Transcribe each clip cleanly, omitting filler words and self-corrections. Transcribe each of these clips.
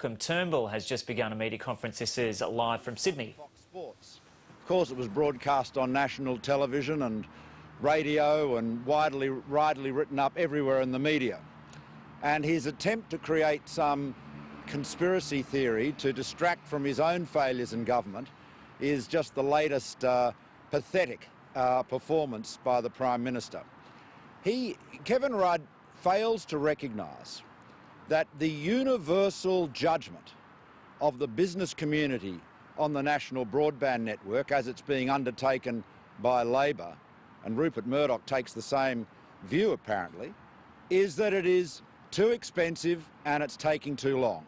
Turnbull has just begun a media conference. This is live from Sydney. Fox Sports. Of course, it was broadcast on national television and radio and widely written up everywhere in the media. And his attempt to create some conspiracy theory to distract from his own failures in government is just the latest pathetic performance by the Prime Minister. Kevin Rudd fails to recognise that the universal judgment of the business community on the national broadband network, as it's being undertaken by Labor, and Rupert Murdoch takes the same view apparently, is that it is too expensive and it's taking too long,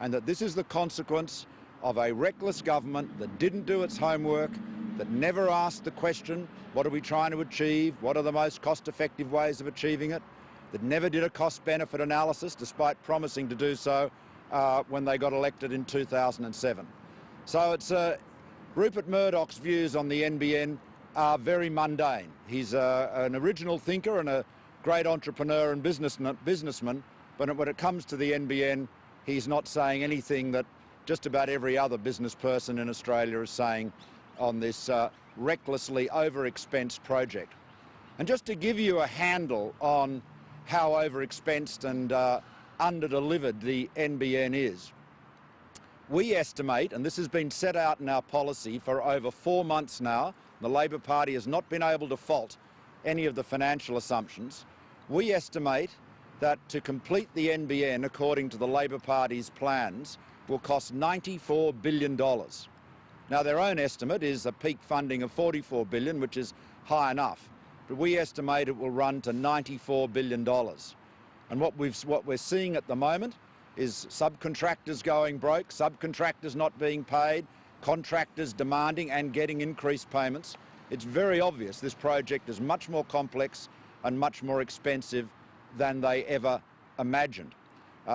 and that this is the consequence of a reckless government that didn't do its homework, that never asked the question, what are we trying to achieve, what are the most cost-effective ways of achieving it, that never did a cost-benefit analysis despite promising to do so when they got elected in 2007. So it's Rupert Murdoch's views on the NBN are very mundane. He's an original thinker and a great entrepreneur and businessman, but when it comes to the NBN, he's not saying anything that just about every other business person in Australia is saying on this recklessly over-expensed project. And just to give you a handle on how over-expensed and under-delivered the NBN is, we estimate, and this has been set out in our policy for over 4 months now, the Labor Party has not been able to fault any of the financial assumptions, we estimate that to complete the NBN according to the Labor Party's plans will cost $94 billion. Now, their own estimate is a peak funding of $44 billion, which is high enough, but we estimate it will run to $94 billion. And what we're seeing at the moment is subcontractors going broke, subcontractors not being paid, contractors demanding and getting increased payments. It's very obvious this project is much more complex and much more expensive than they ever imagined.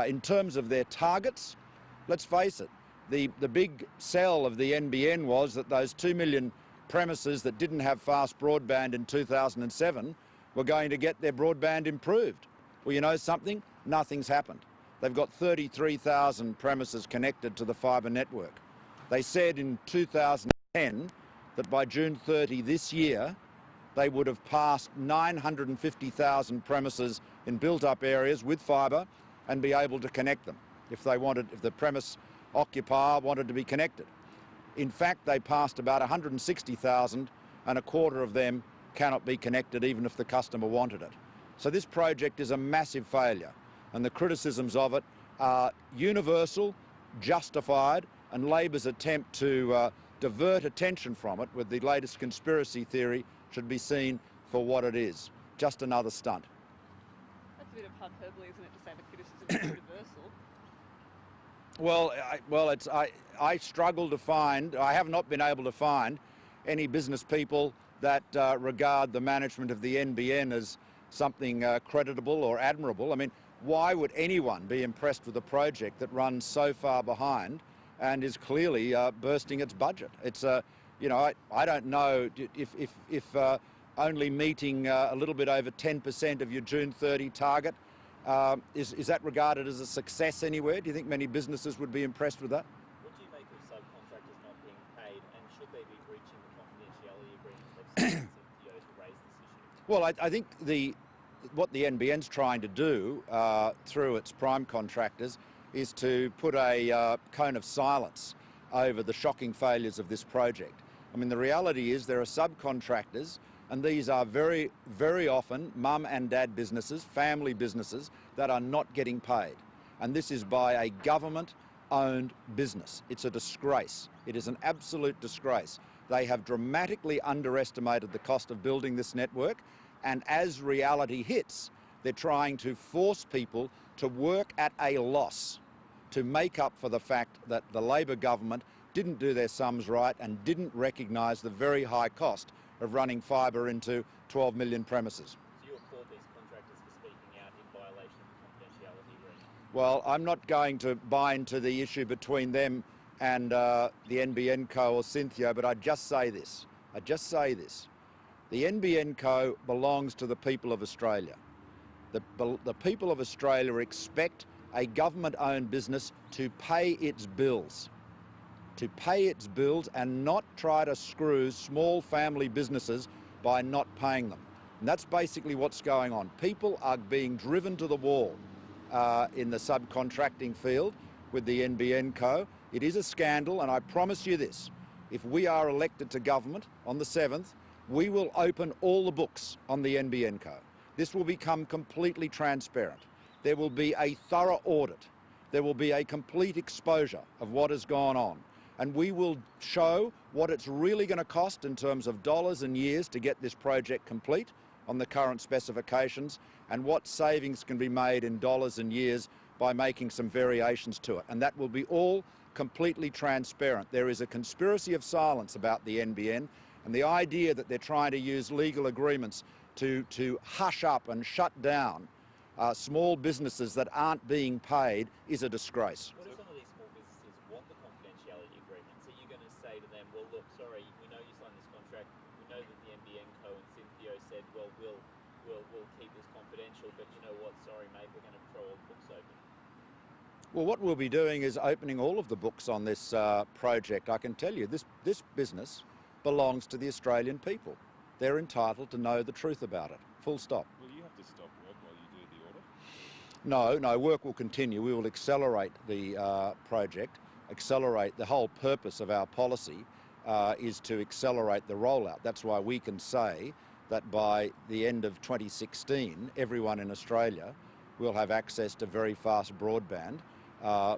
In terms of their targets, let's face it, the big sell of the NBN was that those 2 million premises that didn't have fast broadband in 2007 were going to get their broadband improved. Well, you know something? Nothing's happened. They've got 33,000 premises connected to the fibre network. They said in 2010 that by June 30 this year, they would have passed 950,000 premises in built-up areas with fibre and be able to connect them if the premise occupier wanted to be connected. In fact, they passed about 160,000 and a quarter of them cannot be connected even if the customer wanted it. So this project is a massive failure, and the criticisms of it are universal, justified, and Labor's attempt to divert attention from it with the latest conspiracy theory should be seen for what it is, just another stunt. That's a bit of hyperbole, isn't it, to say the criticism is universal? Well, I struggle to find, I have not been able to find any business people that regard the management of the NBN as something creditable or admirable. I mean, why would anyone be impressed with a project that runs so far behind and is clearly bursting its budget? It's you know, I don't know if only meeting a little bit over 10% of your June 30 target, is that regarded as a success anywhere? Do you think many businesses would be impressed with that? What do you make of subcontractors not being paid, and should they be breaching the confidentiality agreements they've signed with CEOs to raise this issue? Well, I think what the NBN's trying to do through its prime contractors is to put a cone of silence over the shocking failures of this project. I mean, the reality is there are subcontractors, and these are very, very often mum and dad businesses, family businesses, that are not getting paid. And this is by a government-owned business. It's a disgrace. It is an absolute disgrace. They have dramatically underestimated the cost of building this network, and as reality hits, they're trying to force people to work at a loss to make up for the fact that the Labor government didn't do their sums right and didn't recognise the very high cost of running fibre into 12 million premises. So you applaud these contractors for speaking out in violation of the confidentiality agreement? Well, I'm not going to buy into the issue between them and the NBN Co or Cynthia, but I just say this. The NBN Co belongs to the people of Australia. The people of Australia expect a government-owned business to pay its bills. To pay its bills and not try to screw small family businesses by not paying them. And that's basically what's going on. People are being driven to the wall in the subcontracting field with the NBN Co. It is a scandal, and I promise you this, if we are elected to government on the 7th, we will open all the books on the NBN Co. This will become completely transparent. There will be a thorough audit. There will be a complete exposure of what has gone on. And we will show what it's really going to cost in terms of dollars and years to get this project complete on the current specifications, and what savings can be made in dollars and years by making some variations to it. And that will be all completely transparent. There is a conspiracy of silence about the NBN, and the idea that they're trying to use legal agreements to hush up and shut down small businesses that aren't being paid is a disgrace. What if some of these small businesses want the confidentiality agreement? So you're going to say to them, well, look, sorry, we know you signed this contract. We know that the NBN Co and Synthio said, well, we'll keep this confidential, but you know what? Sorry, mate, we're going to throw all the books open. Well, what we'll be doing is opening all of the books on this project. I can tell you, this business belongs to the Australian people. They're entitled to know the truth about it. Full stop. Will you have to stop work while you do the audit? No, work will continue. We will accelerate the project, accelerate. The whole purpose of our policy is to accelerate the rollout. That's why we can say that by the end of 2016, everyone in Australia will have access to very fast broadband.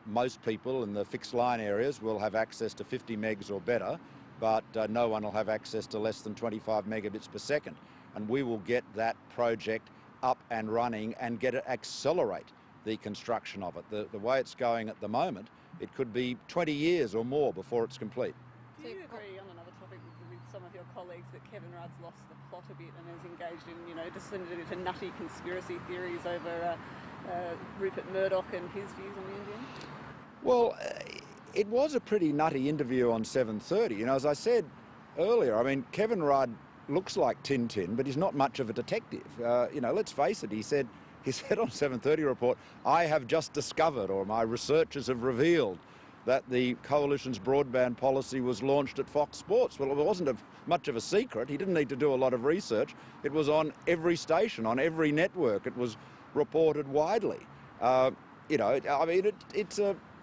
Most people in the fixed line areas will have access to 50 megs or better, but no one will have access to less than 25 megabits per second. And we will get that project up and running and accelerate the construction of it. The way it's going at the moment, it could be 20 years or more before it's complete. Do you agree on another topic with some of your colleagues that Kevin Rudd's lost the plot a bit and is engaged in, descended into nutty conspiracy theories over Rupert Murdoch and his views on the NBN? Well, it was a pretty nutty interview on 7:30. As I said earlier, I mean, Kevin Rudd looks like Tintin, but he's not much of a detective. Let's face it, he said on 7:30 report, I have just discovered, or my researchers have revealed, that the Coalition's broadband policy was launched at Fox Sports. Well, it wasn't much of a secret. He didn't need to do a lot of research. It was on every station, on every network. It was reported widely.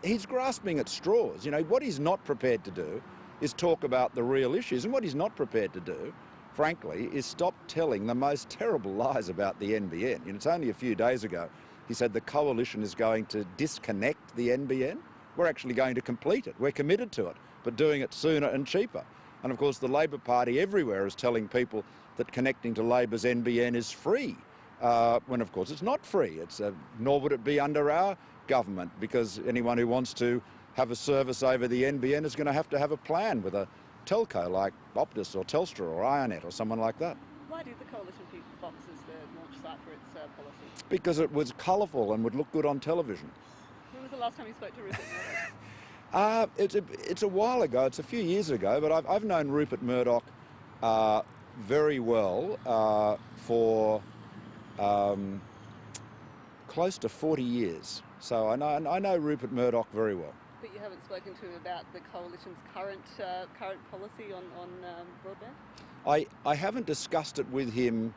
He's grasping at straws. What he's not prepared to do is talk about the real issues. And what he's not prepared to do, frankly, is stop telling the most terrible lies about the NBN. It's only a few days ago he said the Coalition is going to disconnect the NBN. We're actually going to complete it. We're committed to it, but doing it sooner and cheaper. And of course, the Labor Party everywhere is telling people that connecting to Labor's NBN is free, when of course it's not free. Nor would it be under our government, because anyone who wants to have a service over the NBN is going to have a plan with a telco like Optus or Telstra or Ionet or someone like that. Why did the Coalition pick Fox as the launch site for its policy? Because it was colourful and would look good on television. When was the last time you spoke to Rupert Murdoch? It's a while ago. It's a few years ago, but I've known Rupert Murdoch very well for close to 40 years. So I know Rupert Murdoch very well. But you haven't spoken to him about the Coalition's current policy on broadband? I haven't discussed it with him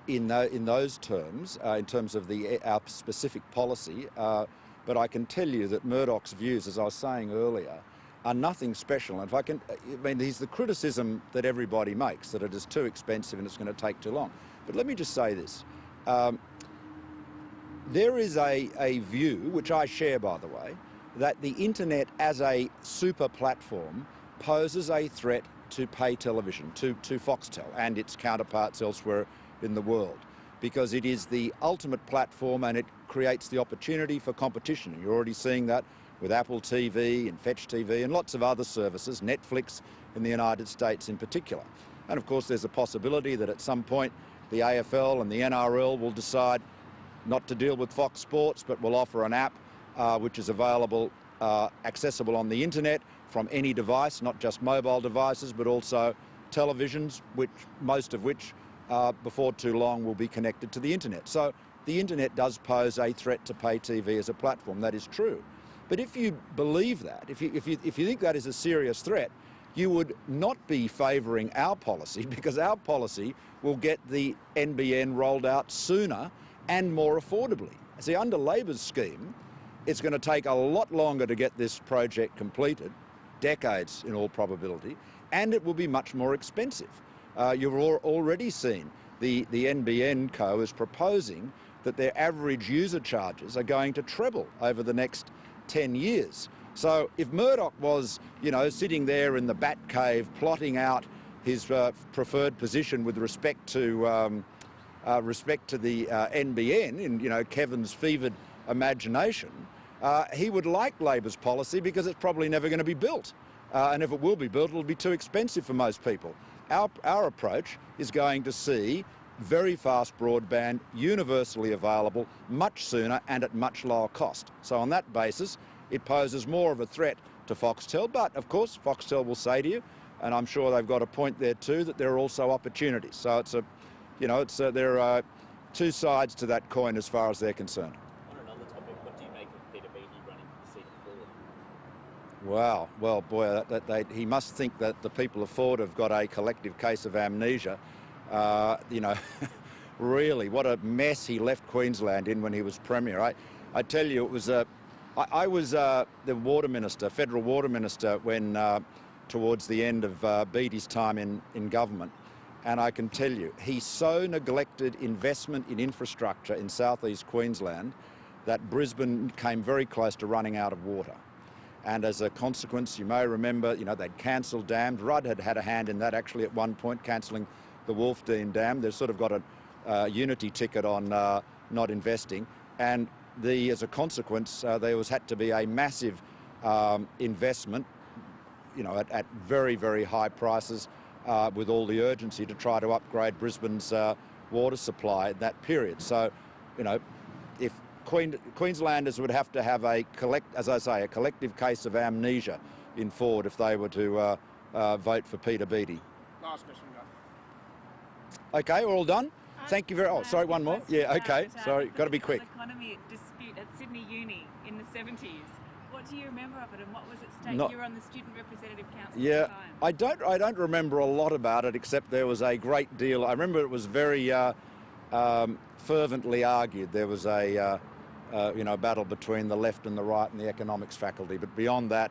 in those terms, in terms of our specific policy, but I can tell you that Murdoch's views, as I was saying earlier, are nothing special. And he's the criticism that everybody makes, that it is too expensive and it's going to take too long. But let me just say this. There is a view, which I share by the way, that the internet as a super platform poses a threat to pay television, to Foxtel and its counterparts elsewhere in the world, because it is the ultimate platform and it creates the opportunity for competition. You're already seeing that with Apple TV and Fetch TV and lots of other services, Netflix in the United States in particular. And of course there's a possibility that at some point the AFL and the NRL will decide not to deal with Fox Sports, but will offer an app which is available, accessible on the internet from any device, not just mobile devices, but also televisions, most of which before too long will be connected to the internet. So the internet does pose a threat to pay TV as a platform. That is true. But if you believe that, if you think that is a serious threat, you would not be favouring our policy, because our policy will get the NBN rolled out sooner and more affordably. See, under Labor's scheme, it's going to take a lot longer to get this project completed, decades in all probability, and it will be much more expensive. You've already seen the NBN Co is proposing that their average user charges are going to treble over the next 10 years. So if Murdoch was, sitting there in the bat cave plotting out his preferred position with respect to the NBN in Kevin's fevered imagination, he would like Labor's policy because it's probably never going to be built. And if it will be built, it'll be too expensive for most people. Our approach is going to see very fast broadband, universally available, much sooner and at much lower cost. So on that basis, it poses more of a threat to Foxtel. But of course, Foxtel will say to you, and I'm sure they've got a point there too, that there are also opportunities. So there are two sides to that coin as far as they're concerned. On another topic, what do you make of Peter Beattie running for the seat of Ford? Wow, well, boy, he must think that the people of Ford have got a collective case of amnesia. Really, what a mess he left Queensland in when he was Premier. I tell you, it was I was the water minister, federal water minister, when towards the end of Beattie's time in government, and I can tell you, he so neglected investment in infrastructure in southeast Queensland that Brisbane came very close to running out of water. And as a consequence, you may remember, they'd cancelled dams. Rudd had a hand in that actually at one point, cancelling the Wolfdean Dam. They've sort of got a unity ticket on not investing. And as a consequence, there had to be a massive investment, at very, very high prices with all the urgency to try to upgrade Brisbane's water supply at that period. So, if Queenslanders would have to have a collective case of amnesia in Ford if they were to vote for Peter Beattie. Last question, guys. Okay, we're all done. Thank you very much. Oh, sorry, one more. Yeah, okay. Sorry, got to be quick. Economy dispute at Sydney Uni in the 70s. What do you remember of it, and what was at stake? You were on the Student Representative Council at the time. I don't remember a lot about it, except there was a great deal. I remember it was very fervently argued. There was a battle between the left and the right in the economics faculty. But beyond that,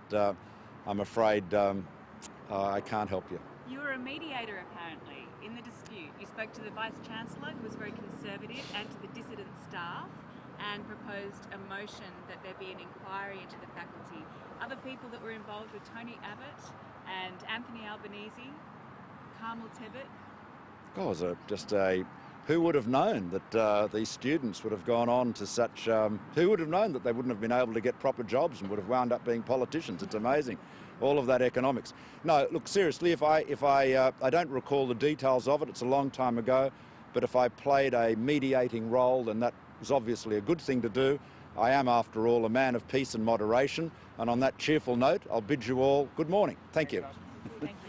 I'm afraid I can't help you. You were a mediator, apparently, in the dispute. You spoke to the Vice-Chancellor, who was very conservative, and to the dissident staff, and proposed a motion that there be an inquiry into the faculty. Other people that were involved were Tony Abbott and Anthony Albanese, Carmel Tebbit. Who would have known that these students would have gone on to such... who would have known that they wouldn't have been able to get proper jobs and would have wound up being politicians? It's amazing, all of that economics. No, look, seriously, I don't recall the details of it. It's a long time ago. But if I played a mediating role, then that was obviously a good thing to do. I am, after all, a man of peace and moderation. And on that cheerful note, I'll bid you all good morning. Thank you. Thank you.